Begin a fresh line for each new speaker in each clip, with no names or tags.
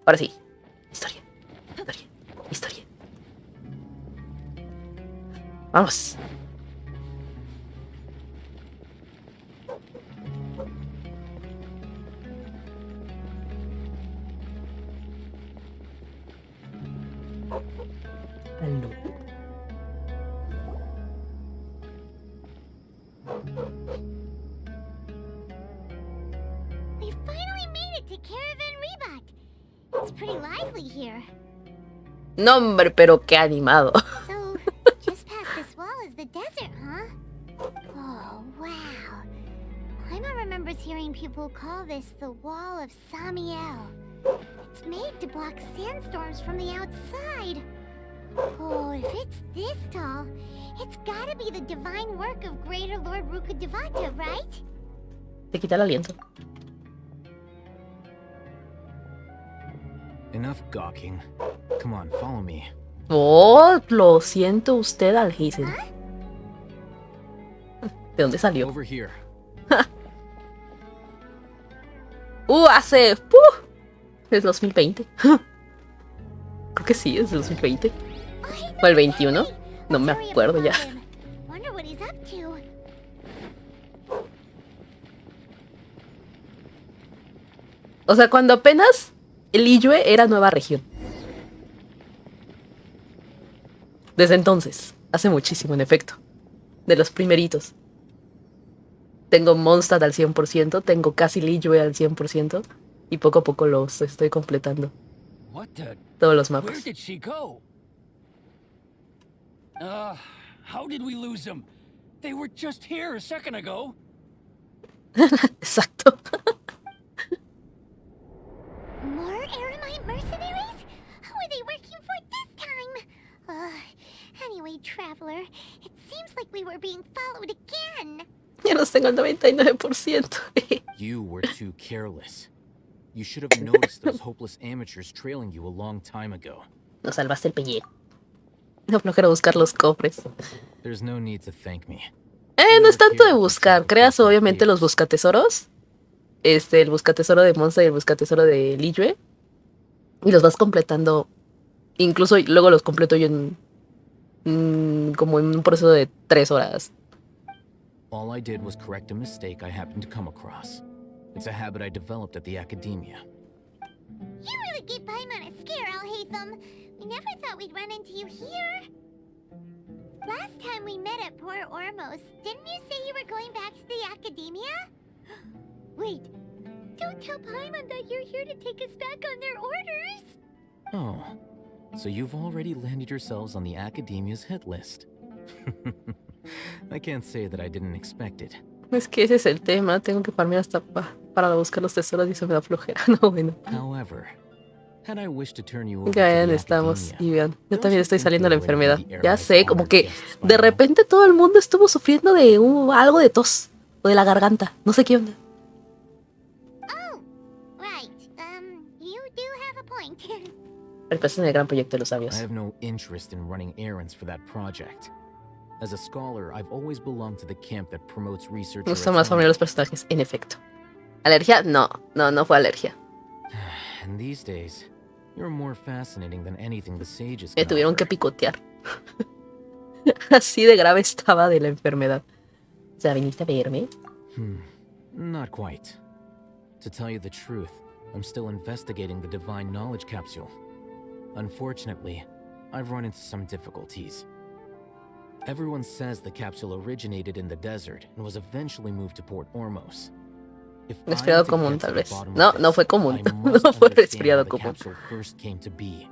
Ahora sí. Historia. Historia. Historia. Vamos. ¿Aló?
We finally made it to Caravan Rebak. It's pretty lively here.
No, hombre, pero qué animado.
So, just past this wall is the desert, huh? Oh, wow. Paimon remembers hearing people call this the Wall of Samiel. It's made to block sandstorms from the outside. Oh, if it's this tall, it's gotta be the divine work of Greater Lord Rukkhadevata, right?
Te quita el aliento.
Enough gawking. Come on, follow me.
Oh, lo siento usted, Algisen. ¿De dónde salió?
Over here.
Hace... es 2020. Creo que sí, es 2020. ¿O el 21? No me acuerdo ya.
Wonder what he's up to.
O sea, cuando apenas el Liyue era nueva región. Desde entonces, hace muchísimo en efecto. De los primeritos. Tengo Mondstadt al 100%, tengo casi Liyue al 100%. Y poco a poco los estoy completando. Todos los mapas.
Where did she go? How did we lose them? They were just here a second ago.
Exacto.
More Aramite mercenaries? Who are they working for this time? Anyway, Traveler, it seems like we were being followed again.
Ya los tengo al 99%.
You were too careless. You should have noticed those hopeless amateurs trailing you a long time ago.
Nos salvaste el pellejo. No flojera buscar los cofres.
There's no need to thank me.
No es tanto de buscar. Creas obviamente los buscatesoros. El buscatesoro de Monster y el buscatesoro de Liyue. Y los vas completando. Incluso luego los completo yo en... como en un proceso de 3 horas.
All I did was correct a mistake I happened to come across. It's a habit I developed at the academia.
You really gave Paimon a scare, Alhaitham. We never thought we'd run into you here. Last time we met at Port Ormos, didn't you say you were going back to the academia? Wait, don't tell Paimon that you're here to take us back on their orders.
Oh, so you've already landed yourselves on the academia's hit list. I can't say that I didn't expect it.
Es que ese es el tema. Tengo que farmear hasta para buscar los tesoros y eso me da flojera. No, bueno.
However, had I wished to turn you over
Ya
to the
estamos.
academia,
Y vean, yo también estoy saliendo de la
don't you think
enfermedad.
they already
Ya
have
sé, como
honored
que
guests by
de
now?
repente todo el mundo estuvo sufriendo de algo de tos. O de la garganta. No sé qué onda.
Oh, right. You do have a point.
Repasen el gran proyecto de los
I
sabios.
have no interest in running errands for that project. As a scholar, I've always belonged to the camp that promotes research.
Me gustan más farmear los personajes, en efecto. ¿Alergia? No, no fue alergia.
And these days, you're more fascinating than anything the sages
Me
can
tuvieron que
offer.
picotear. Así de grave estaba de la enfermedad. O sea, ¿viniste a verme?
Not quite. To tell you the truth, I'm still investigating the divine knowledge capsule. Unfortunately, I've run into some difficulties. Everyone says the capsule originated in the desert and was eventually moved to Port Ormos. If I'm
Resfriado
to
común,
get to
tal
the
vez.
bottom of
No,
this,
no fue común.
I must
No fue
understand
resfriado
how the
común.
capsule first came to be.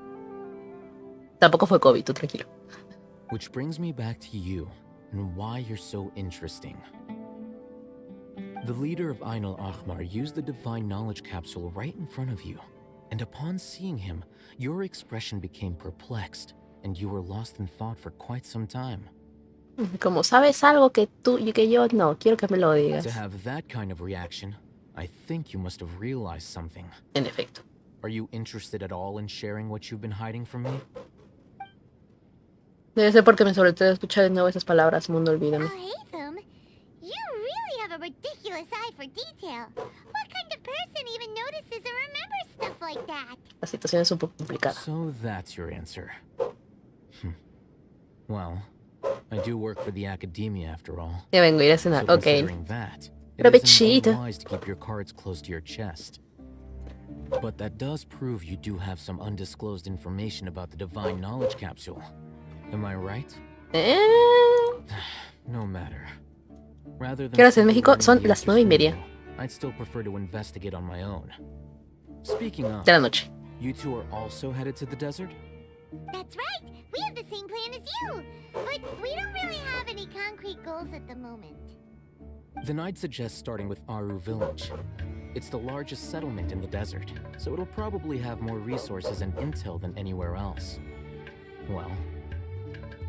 Tampoco fue COVID, tú tranquilo.
Which brings me back to you and why you're so interesting. The leader of Ainul Ahmar used the divine knowledge capsule right in front of you, and upon seeing him, your expression became perplexed, and you were lost in thought for quite some time.
Como sabes algo que tú y que yo no, quiero que me lo digas.
To have that kind of reaction, I think you must have realized something.
En efecto.
Are you interested at all in sharing what you've been hiding from me?
Debe ser porque me sobretuvo escuchar de nuevo esas palabras, mundo, olvídame.
Alhaitham, you really have a ridiculous eye for detail. What kind of person even notices or remembers stuff like that.
La situación es un poco complicada.
So that's your answer. Well, I do work for the academia after all.
Ya vengo a ir a cenar.
So
Ok.
considering that, it
Provechito.
isn't unwise to keep your cards close to your chest. But that does prove you do have some undisclosed information about the divine knowledge capsule. Am I right? No matter. Rather
¿Qué horas en
than
México? Son
the
las
answers
9:30
from you, I'd still prefer to investigate on my own. Speaking of,
de la noche.
you two are also headed to the desert?
That's right. We have the same plan as you. But we don't really have any concrete goals at the moment.
Then I'd suggest starting with Aru Village. It's the largest settlement in the desert, so it'll probably have more resources and intel than anywhere else. Well,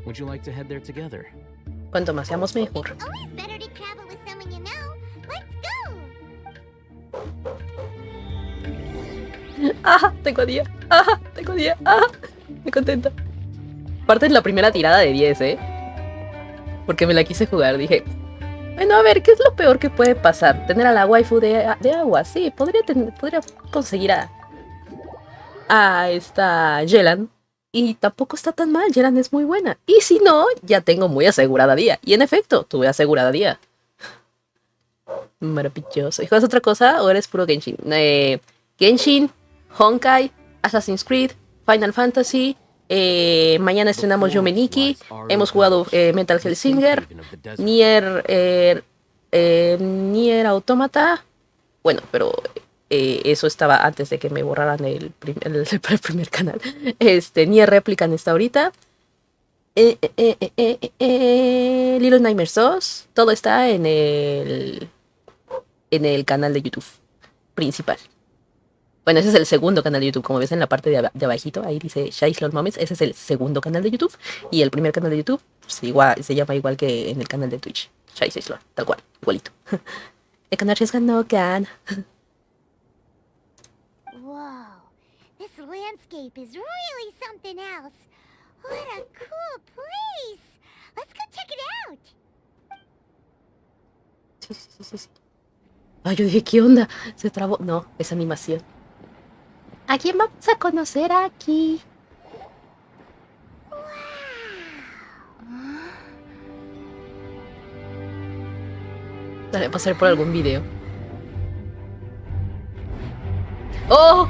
would you like to head there together?
Cuanto más seamos mejor.
It's always better to travel with someone you know. Let's go!
¡Ah! Tengo día. ¡Ah! Tengo día. ¡Ah! Me contenta. Aparte es la primera tirada de 10, ¿eh? Porque me la quise jugar. Dije, bueno, a ver, ¿qué es lo peor que puede pasar? Tener a la waifu de agua. Sí, podría conseguir a esta Yelan. Y tampoco está tan mal. Yelan es muy buena. Y si no, ya tengo muy asegurada día. Y en efecto, tuve asegurada día. Maravilloso. ¿Y juegas otra cosa o eres puro Genshin? Genshin, Honkai, Assassin's Creed, Final Fantasy. Mañana estrenamos Yomeniki. Hemos jugado Metal Hellsinger, Nier Automata. Bueno, pero eso estaba antes de que me borraran el primer canal. Nier Replicant está ahorita. Little Nightmares 2. Todo está en el canal de YouTube principal. Bueno, ese es el segundo canal de YouTube. Como ves en la parte de abajito, ahí dice ShadiSayslol Moments. Ese es el segundo canal de YouTube. Y el primer canal de YouTube se llama igual que en el canal de Twitch. ShadiSayslol, tal cual, igualito. El canal es no can.
Whoa, this landscape is really something else. What a cool place! Let's go check it out.
Sí. Ay, yo dije, ¿qué onda? Se trabó. No, es animación. ¿A quién vamos a conocer aquí? Dale, pasar por algún video. ¡Oh!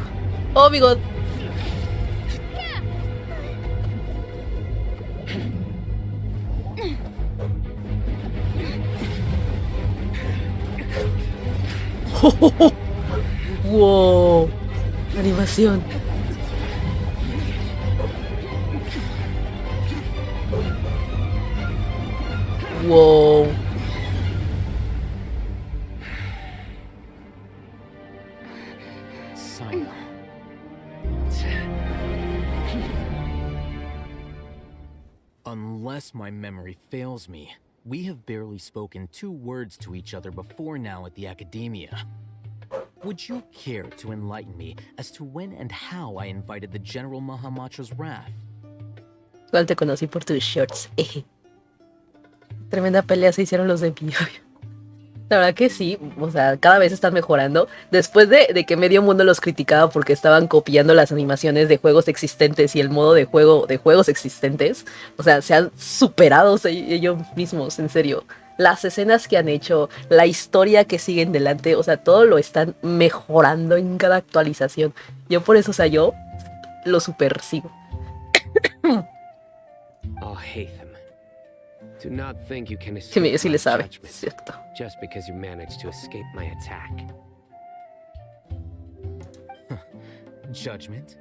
¡Oh, mi God! ¡Wow! Animación. ¡Wow!
Cyno. Unless my memory fails me, we have barely spoken 2 words to each other before now at the academia. Would you care to enlighten me as to when and how I invited the General Mahamatra's wrath?
Igual te conocí por tus shorts. Tremenda pelea se hicieron los de mi novio. La verdad que sí, o sea, cada vez están mejorando. Después de que medio mundo los criticaba porque estaban copiando las animaciones de juegos existentes y el modo de juego de juegos existentes, o sea, se han superado ellos mismos, en serio. Las escenas que han hecho, la historia que siguen delante, o sea, todo lo están mejorando en cada actualización. Yo por eso, o sea, yo lo super sigo.
Oh, Hatham. Do not think you can
Que
escape
medio sí
my
le sabe,
judgment
cierto.
just because you managed to escape my attack.
Judgment?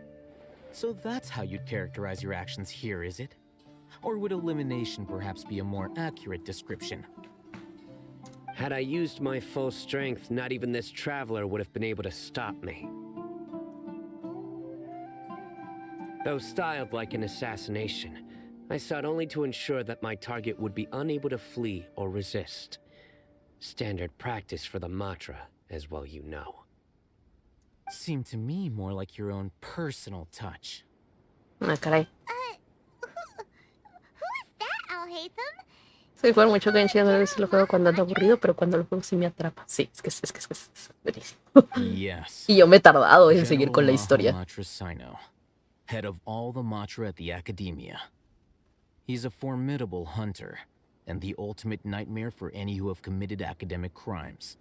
So that's how you'd characterize your actions here, is it? Or would elimination perhaps be a more accurate description?
Had I used my full strength, not even this traveler would have been able to stop me. Though styled like an assassination, I sought only to ensure that my target would be unable to flee or resist. Standard practice for the Matra, as well you know.
Seemed to me more like your own personal touch.
Ah, caray.
Who is that, Al Hatham?
Soy jugar mucho Genshin, a veces lo juego cuando ando aburrido, pero cuando lo juego sí me atrapa. Sí, es buenísimo.
Yes.
Y yo me he tardado en seguir
General
con la historia.
Mahamatra Cyno, head of all the Matra at the Academia. He's a formidable hunter, and the ultimate nightmare for any who have committed academic crimes.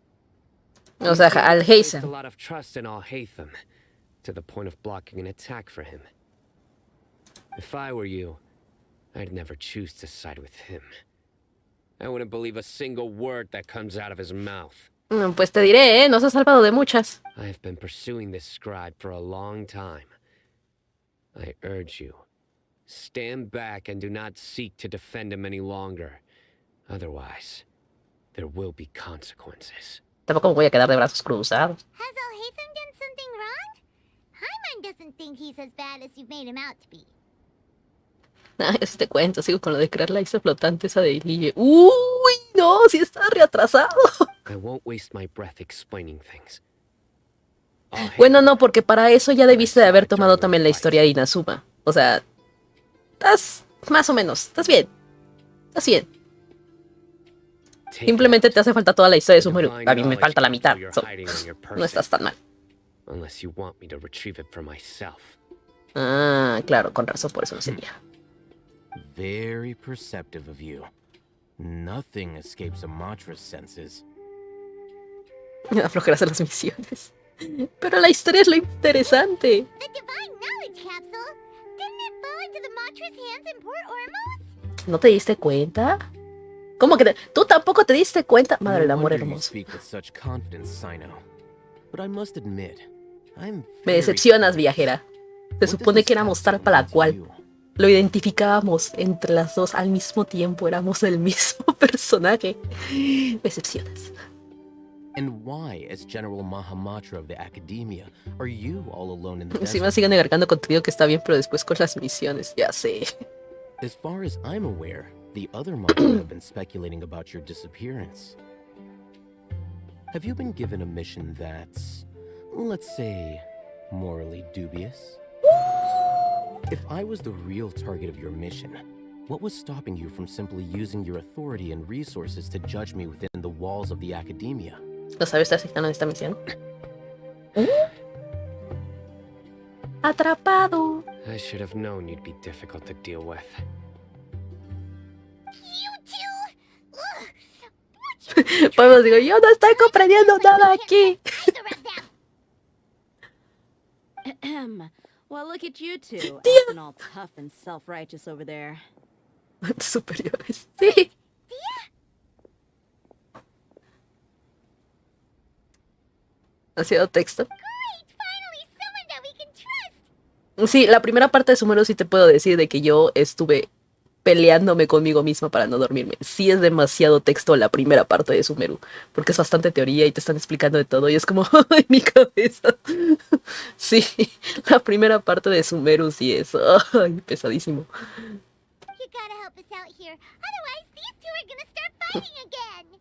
O sea, al
I placed a
Heisen.
lot of trust in Al-Haytham, to the point of blocking an attack for him. If I were you, I'd never choose to side with him. I wouldn't believe a single word that comes out of his mouth.
Pues te diré, nos ha salvado de muchas.
I have been pursuing this scribe for a long time. I urge you, stand back and do not seek to defend him any longer. Otherwise, there will be consequences.
Tampoco me voy a quedar de brazos cruzados.
Has Al-Haytham done something wrong? Hyman doesn't think he's as bad as you've made him out to be.
Yo sí te cuento, sigo con lo de crear la isla flotante esa de Lille. ¡Uy! No, sí está reatrasado.
I won't waste my breath explaining things.
Bueno, no, porque para eso ya debiste de haber tomado también la historia de Inazuma. O sea, estás más o menos, estás bien. Estás bien. Simplemente te hace falta toda la historia de Sumeru. A mí me falta la mitad. No estás tan mal.
Unless you want me to retrieve it for myself.
Ah, claro, con razón, por eso no sería.
Very perceptive of you. Nothing escapes a Matra's senses.
Aflojeras en las misiones. Pero la historia es lo interesante.
The divine knowledge capsule? Didn't it fall into the Matra's hands in Port Ormos?
¿No te diste cuenta? ¿Cómo que tú tampoco te diste cuenta? Madre del amor hermoso. Me decepcionas, viajera. Se supone que éramos tal para cual. Lo identificábamos entre las dos al mismo tiempo. Éramos el mismo personaje. Me decepcionas. Encima siguen agregando contenido que está bien, pero después con las misiones. Ya sé.
As far as I'm aware, the other Matra have been speculating about your disappearance. Have you been given a mission that's, let's say, morally dubious? If I was the real target of your mission, what was stopping you from simply using your authority and resources to judge me within the walls of the Academia?
¿Lo sabes asignado en esta misión? Atrapado.
I should have known you'd be difficult to deal with.
Pues digo, yo no estoy comprendiendo nada aquí.
Well, look at you two, acting all tough and self-righteous over there.
Superiores. Sí. ¿Ha sido texto? Sí, la primera parte de Sumeru sí te puedo decir de que yo estuve peleándome conmigo misma para no dormirme. Sí es demasiado texto la primera parte de Sumeru, porque es bastante teoría y te están explicando de todo y es como, ¡ay, mi cabeza! Sí, la primera parte de Sumeru sí es, ¡ay, pesadísimo!
You gotta help us out here, otherwise these two are gonna start fighting again!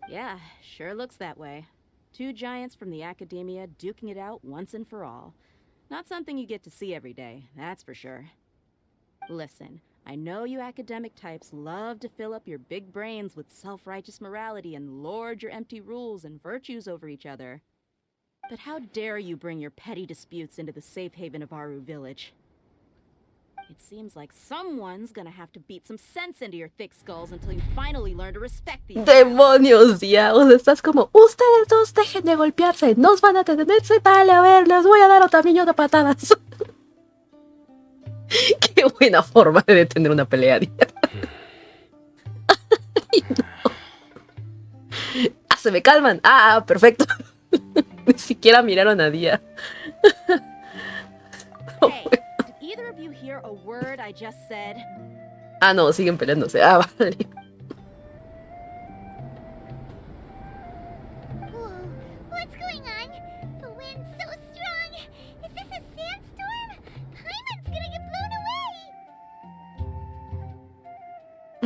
Yeah, sure looks that way. Two giants from the Academia duking it out once and for all. Not something you get to see every day, that's for sure. Listen, I know you academic types love to fill up your big brains with self-righteous morality and lord your empty rules and virtues over each other. But how dare you bring your petty disputes into the safe haven of Aru Village? It seems like someone's gonna have to beat some sense into your thick skulls until you finally learn to respect these.
¡Demonios, ya! O sea, estás como, ustedes dos dejen de golpearse, nos van a detenerse, vale, a ver, les voy a dar otra millón de patadas. Qué buena forma de detener una pelea. Ay, no. Ah, se me calman. Ah, perfecto. Ni siquiera miraron a Día.
Hey, did either of you hear a word I just said?
Ah, no, siguen peleándose. Ah, vale.
Whoa, what's going on? The wind's so strong. Is this a sandstorm? Paimon's gonna get blown away.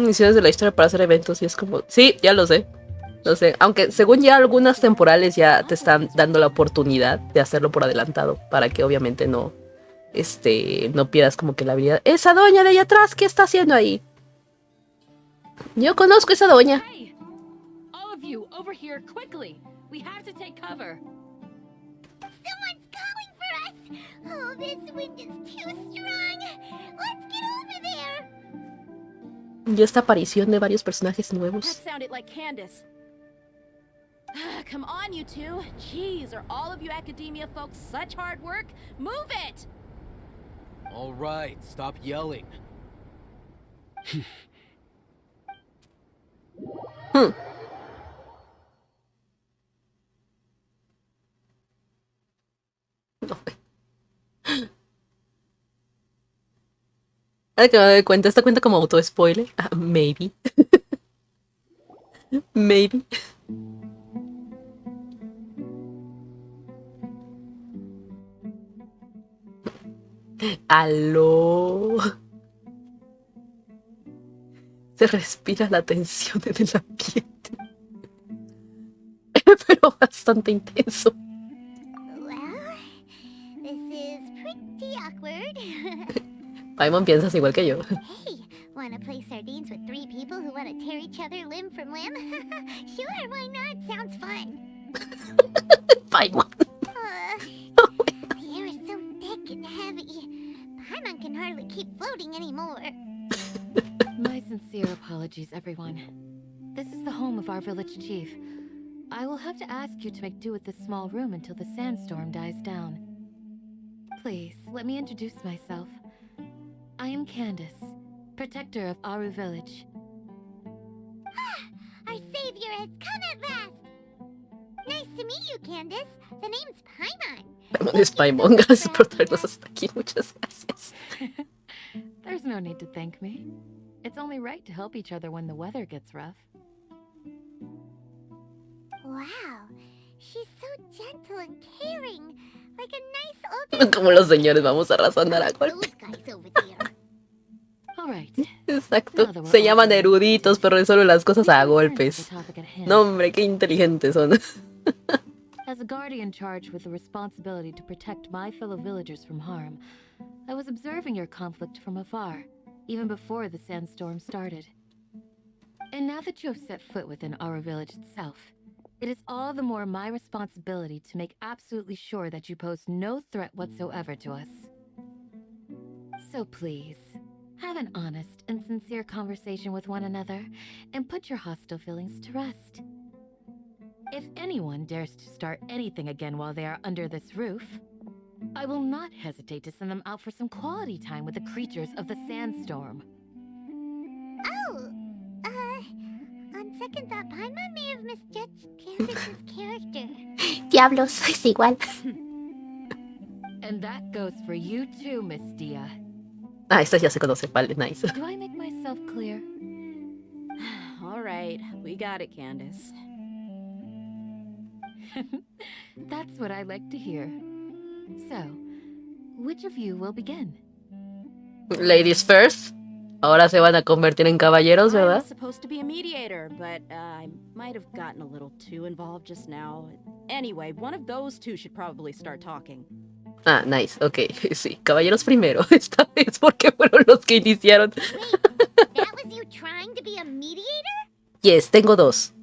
Misiones de la historia para hacer eventos y es como, sí, ya lo sé. Lo sé. Aunque según ya algunas temporales ya te están dando la oportunidad de hacerlo por adelantado para que obviamente no no pierdas como que la habilidad. Esa doña de allá atrás, ¿qué está haciendo ahí? Yo conozco esa doña.
Hey! All of you, over here, quickly! We have to take cover.
Someone's calling for us! Oh, this wind is too strong! Let's get over there!
Yo esta aparición de varios personajes
That
nuevos.
sounded like Candace. Come on, you two. Jeez, are all of you academia folks such hard work? Move it!
All right, stop yelling.
Ahora que me doy cuenta, ¿esta cuenta como auto-spoiler? Maybe. Maybe. Aló. Se respira la tensión en el ambiente. Pero bastante intenso.
Well, this is pretty awkward.
Paimon piensas igual que yo.
Hey, wanna play sardines with 3 people who wanna tear each other limb from limb? Sure, why not? Sounds fun.
Paimon.
The air is so thick and heavy. Paimon can hardly keep floating anymore.
My sincere apologies, everyone. This is the home of our village chief. I will have to ask you to make do with this small room until the sandstorm dies down. Please, let me introduce myself. I am Candace, protector of Aru village.
Our savior has come at last. Nice to meet you, Candace. The name's Paimon.
Paimon es Paimon. Gracias por traernos hasta aquí. Muchas gracias.
There's no need to thank me. It's only right to help each other when the weather gets rough.
Wow, she's so gentle and caring, like a nice older.
Como los señores vamos a razonar a golpe.
Those guys over there.
All right.
Exacto. Se llaman eruditos, pero resuelven las cosas a golpes. No, hombre, qué inteligentes son.
As a guardian charged with the responsibility to protect my fellow villagers from harm, I was observing your conflict from afar, even before the sandstorm started. And now that you have set foot within our village itself, it is all the more my responsibility to make absolutely sure that you pose no threat whatsoever to us. So please, have an honest and sincere conversation with one another, and put your hostile feelings to rest. If anyone dares to start anything again while they are under this roof, I will not hesitate to send them out for some quality time with the creatures of the sandstorm.
Oh, on second thought, Paimon may have misjudged Candace's character.
Diablos, es igual.
And that goes for you too, Miss Dia.
Esta ya se conoce, vale, nice.
Do I make myself clear?
All right, we got it, Candace.
That's what I like to hear. So, which of you will begin?
Ladies first. Ahora se van a convertir en caballeros,
I
¿verdad?
was supposed to be a mediator, but I might have gotten a little too involved just now. Anyway, one of those two should probably start talking.
Ah, nice, ok, sí, caballeros primero, esta vez porque fueron los que iniciaron.
Wait, that was you trying to be a mediator?
Yes, tengo dos.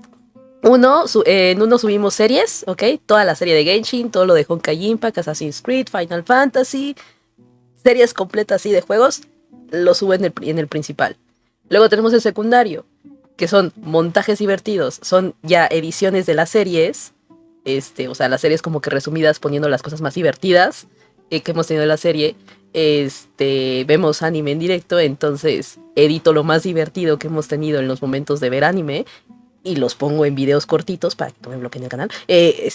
En uno subimos series, ok, toda la serie de Genshin, todo lo de Honkai Impact, Assassin's Creed, Final Fantasy, series completas así de juegos, lo subo en el principal. Luego tenemos el secundario, que son montajes divertidos, son ya ediciones de las series. O sea, las series como que resumidas poniendo las cosas más divertidas que hemos tenido en la serie. Vemos anime en directo, entonces edito lo más divertido que hemos tenido en los momentos de ver anime y los pongo en videos cortitos para que no me bloqueen el canal. ¿Qué?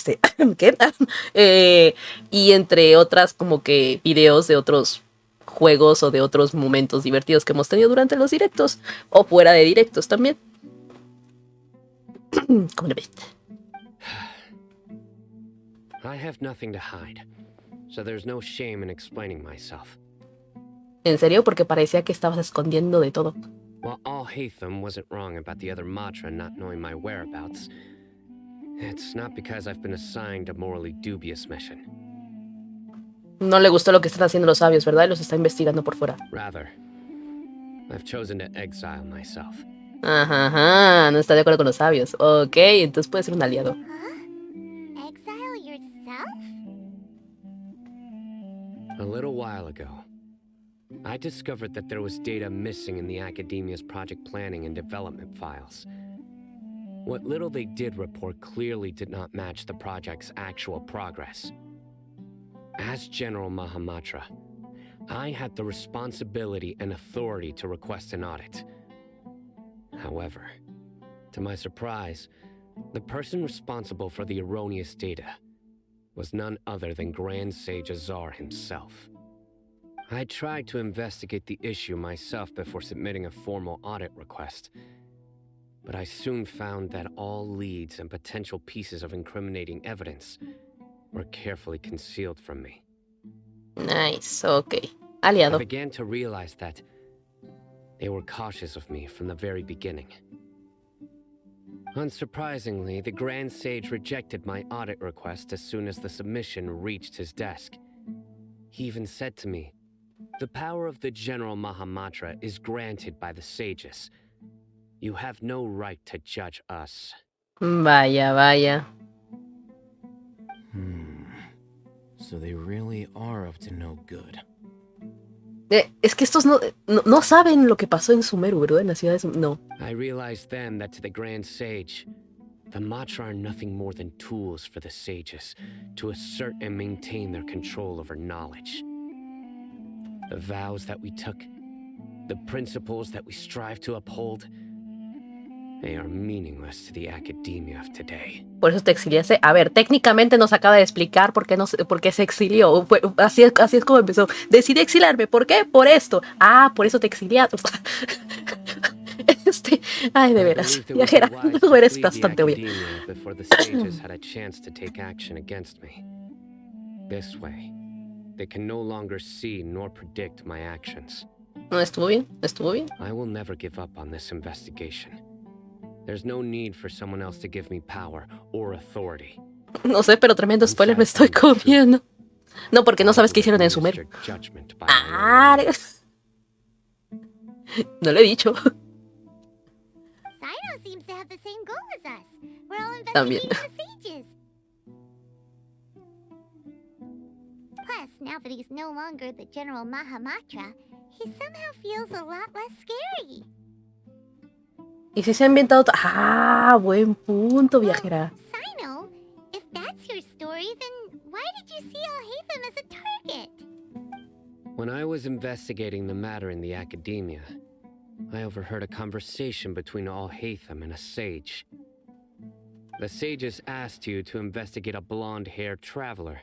Y entre otras como que videos de otros juegos o de otros momentos divertidos que hemos tenido durante los directos o fuera de directos también. ¿Cómo le ves?
I have nothing to hide, so there's no shame in explaining myself.
¿En serio? Porque parecía que estabas escondiendo de todo.
While all Hatham wasn't wrong about the other Matra not knowing my whereabouts, it's not because I've been assigned a morally dubious mission.
No le gustó lo que están haciendo los sabios, ¿verdad? Y los está investigando por fuera.
Rather, I've chosen to exile myself.
Ajá, ajá, no está de acuerdo con los sabios. Ok, entonces puede ser un aliado.
Huh? Exile yourself?
A little while ago, I discovered that there was data missing in the Academia's project planning and development files. What little they did report clearly did not match the project's actual progress. As General Mahamatra, I had the responsibility and authority to request an audit. However, to my surprise, the person responsible for the erroneous data was none other than Grand Sage Azar himself. I tried to investigate the issue myself before submitting a formal audit request, but I soon found that all leads and potential pieces of incriminating evidence were carefully concealed from me.
Nice, ok.
I
Aliado.
began to realize that they were cautious of me from the very beginning. Unsurprisingly, the Grand Sage rejected my audit request as soon as the submission reached his desk. He even said to me, "The power of the General Mahamatra is granted by the sages. You have no right to judge us."
Vaya, vaya.
So they really are up to no good.
Es que estos no saben lo que pasó en Sumeru, ¿verdad? En la ciudad de Sumeru. No.
I realized then that to the Grand Sage, the Matra are nothing more than tools for the sages to assert and maintain their control over knowledge. The vows that we took, the principles that we strive to uphold, they are meaningless to the academia of today.
Por eso te exiliaste. A ver, técnicamente nos acaba de explicar por qué se exilió. Así es como empezó. Decidí exiliarme. ¿Por qué? Por esto. Ah, por eso te exiliaste. Ay, de veras. Viajera, tú eres bastante obvia.
Before the sages had a chance to take action against me. This way, they can no longer see nor predict my actions.
No, estuvo bien, estuvo bien.
I will never give up on this investigation. There's no need for someone else to give me power or authority.
No sé, pero tremendo spoiler me estoy comiendo. No, porque no sabes qué hicieron en Sumeru. Ah, no lo he dicho.
Cyno seems to have the same goal as us. We're all
También.
investigating the sages. Plus, now that he's no longer the General Mahamatra, he somehow feels a lot less scary.
Y si se ha inventado... Ah, buen punto, viajera.
Cyno, if that's your story, then why did you see Alhaitham as a target?
When I was investigating the matter in the academia, I overheard a conversation between Alhaitham and a sage. The sages asked you to investigate a blonde-haired traveler.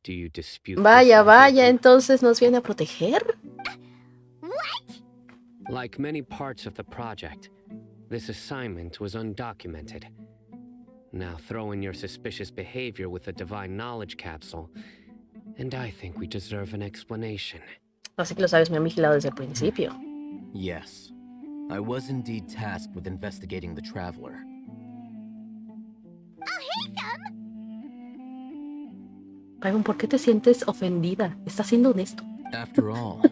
Do you dispute this,
Vaya, vaya,
Alhaitham?
entonces nos viene a proteger.
What?
Like many parts of the project, this assignment was undocumented. Now throw in your suspicious behavior with the divine knowledge capsule, and I think we deserve an explanation.
Así que lo sabes, me han vigilado desde el principio.
Yes, I was indeed tasked with investigating the traveler.
Alhaitham?
Paimon, ¿por qué te sientes ofendida? Estás siendo honesto.
After all,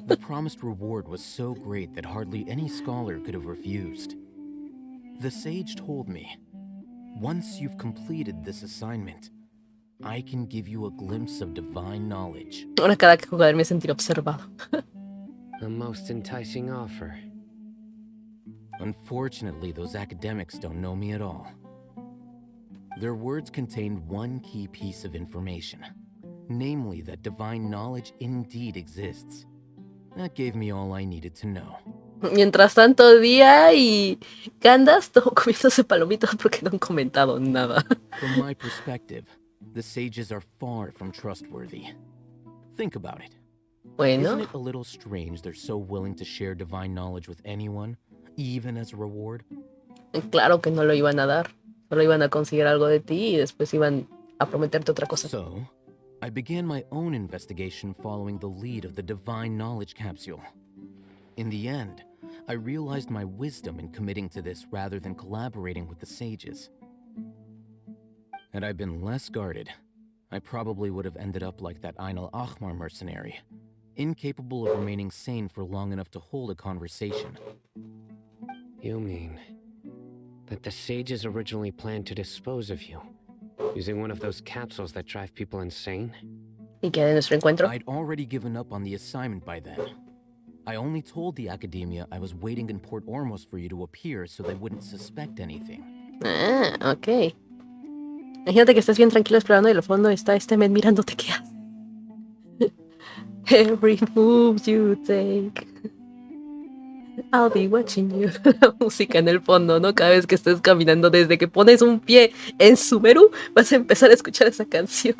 the promised reward was so great that hardly any scholar could have refused. The sage told me, once you've completed this assignment, I can give you a glimpse of divine knowledge.
Ahora cada que jugar me sentiré observado.
A most enticing offer.
Unfortunately, those academics don't know me at all. Their words contained one key piece of information, namely that divine knowledge indeed exists. That gave me all I needed to know.
Mientras tanto, Día y Candace todo comiéndose palomitas porque no han comentado nada.
From my perspective, the sages are far from trustworthy. Think about it. Isn't
Bueno,
it a little strange they're so willing to share divine knowledge with anyone, even as a reward?
claro que no lo iban a dar. Solo iban a conseguir algo de ti y después iban a prometerte otra cosa.
So, I began my own investigation following the lead of the divine knowledge capsule. In the end, I realized my wisdom in committing to this rather than collaborating with the sages. Had I been less guarded, I probably would have ended up like that Ain al-Ahmar mercenary, incapable of remaining sane for long enough to hold a conversation.
You mean that the sages originally planned to dispose of you, using one of those capsules that drive people insane?
¿Y qué de nuestro encuentro?
I'd already given up on the assignment by then. I only told the academia I was waiting in Port Ormos for you to appear so they wouldn't suspect anything.
Ah, ok. Imagínate que estás bien tranquilo explorando y al fondo está este men mirándote qué haces. Every move you take, I'll be watching you. La música en el fondo, ¿no? Cada vez que estés caminando, desde que pones un pie en Sumeru, vas a empezar a escuchar esa canción.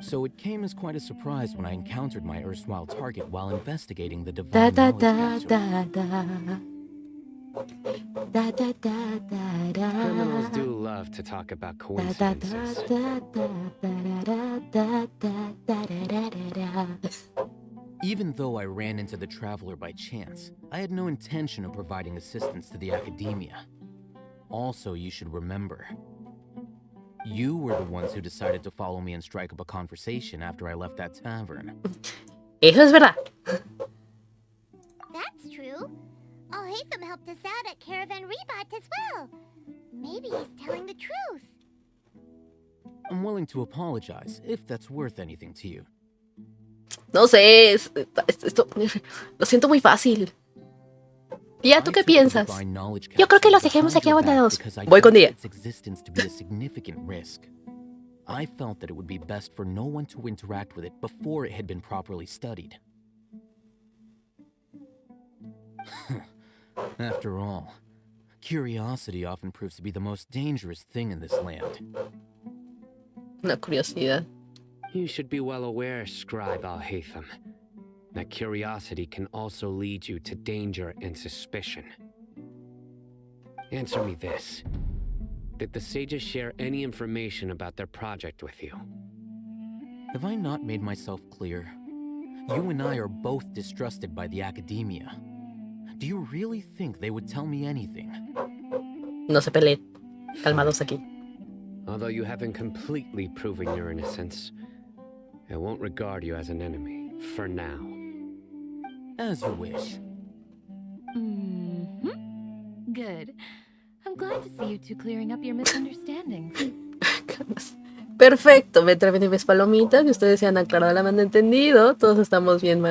So it came as quite a surprise when I encountered my erstwhile target while investigating the
Da
divine
da
knowledge
da
capsule.
da da. Da da da da da.
Criminals do love to talk about
Da da da
coincidences.
da da da da da da da.
Even though I ran into the Traveler by chance, I had no intention of providing assistance to the academia. Also, you should remember, you were the ones who decided to follow me and strike up a conversation after I left that tavern.
Eso es verdad.
That's true. Al-Haytham helped us out at Caravan Rebat as well. Maybe he's telling the truth.
I'm willing to apologize, if that's worth anything to you.
No sé, esto lo siento muy fácil. Tía, ¿tú qué piensas?
Yo creo que los dejemos aquí abandonados.
Voy con Día.
Its existence to be a significant risk. I felt that it would be best for no one to interact with it before it had been properly studied. After all, curiosity often proves to be the most dangerous thing in this land.
Una curiosidad.
You should be well aware, Scribe Al-Haytham, that curiosity can also lead you to danger and suspicion. Answer me this. Did the sages share any information about their project with you?
Have I not made myself clear? You and I are both distrusted by the academia. Do you really think they would tell me anything?
No se peleen. Calmados aquí.
Although you haven't completely proven your innocence, I won't regard you as an enemy, for now.
As you wish.
Mm-hmm. Good. I'm glad to see you two clearing up your misunderstandings.
Perfecto, me traen mis palomitas y ustedes se han aclarado el malentendido. Todos estamos bien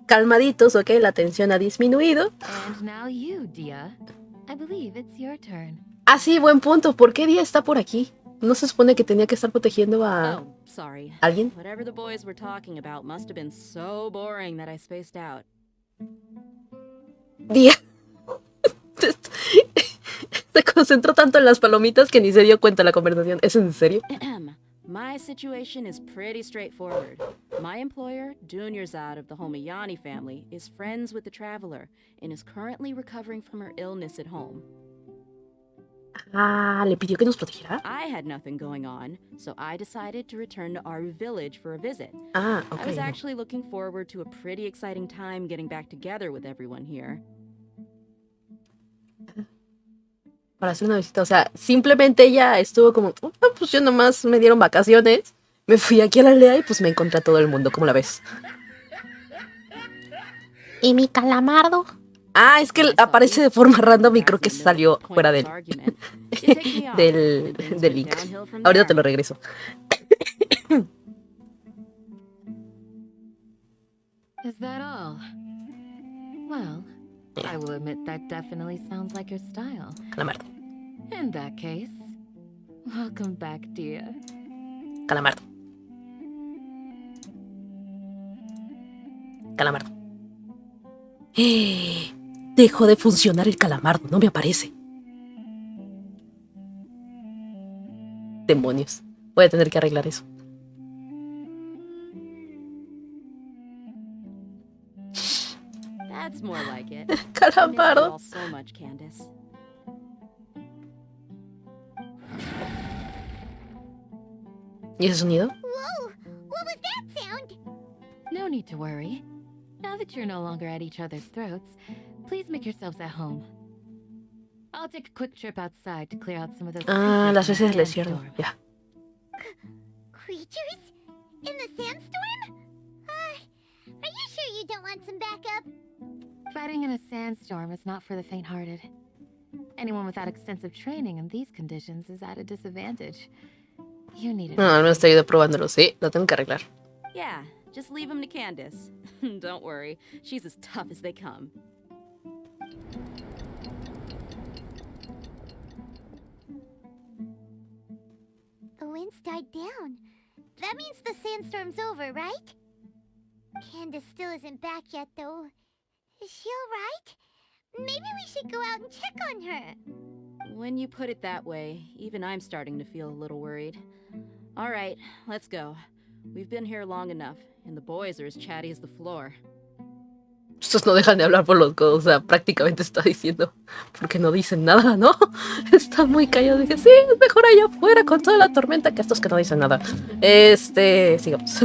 calmaditos, ¿ok? La tensión ha disminuido.
And now you, Dia. I believe it's your turn.
Ah, sí, buen punto. ¿Por qué Dia está por aquí? ¿No se supone que tenía que estar protegiendo a
Oh, sorry.
alguien?
Whatever the boys were talking about must have been so boring that I spaced out.
Dia. Se concentró tanto en las palomitas que ni se dio cuenta de la conversación. ¿Es en serio?
My situation is pretty straightforward. My employer, Dunyarzad of the Homayani family, is friends with the Traveler and is currently recovering from her illness at home.
Ah, ¿le pidió que nos protegiera?
I had nothing going on, so I decided to return to Aru village for a visit.
Ah, ok.
I was actually looking forward to a pretty exciting time getting back together with everyone here.
Para hacer una visita, o sea, simplemente ella estuvo como, pues yo nomás me dieron vacaciones, me fui aquí a la aldea y pues me encontré a todo el mundo, ¿cómo la ves?
¿Y mi calamardo?
Ah, es que aparece de forma random y creo que salió fuera del link. Ahorita te lo regreso.
Is that all? Well, I will admit that definitely sounds like your style.
Calamardo.
In that case, welcome back, Dia.
Calamardo. Calamardo. Dejó de funcionar el calamardo, no me aparece. Demonios. Voy a tener que arreglar eso.
That's more like it.
Calamardo.
I miss you all so much, Candace.
¿Y ese sonido?
Whoa! What was that sound?
No need to worry. Now that you're no longer at each other's throats, please make yourselves at home. I'll take a quick trip outside to clear out some of those.
Ah, las veces del
creatures in
desierto.
the sandstorm.
Ya.
Creatures? In the sandstorm? Are you sure you don't want some backup?
Fighting in a sandstorm is not for the faint-hearted. Anyone without extensive training in these conditions is at a disadvantage. You need it.
No, al menos te ayudo probándolo. Sí, lo tengo que arreglar.
Yeah, just leave him to Candace. Don't worry, she's as tough as they come.
The wind's died down. That means the sandstorm's over, right? Candace still isn't back yet, though. Is she alright? Maybe we should go out and check on her.
When you put it that way, even I'm starting to feel a little worried. All right, let's go. We've been here long enough, and the boys are as chatty as the floor.
Estos no dejan de hablar por los codos, o sea, prácticamente está diciendo, porque no dicen nada, ¿no? Están muy callados, dije, sí, es mejor allá afuera con toda la tormenta que estos que no dicen nada. Sigamos.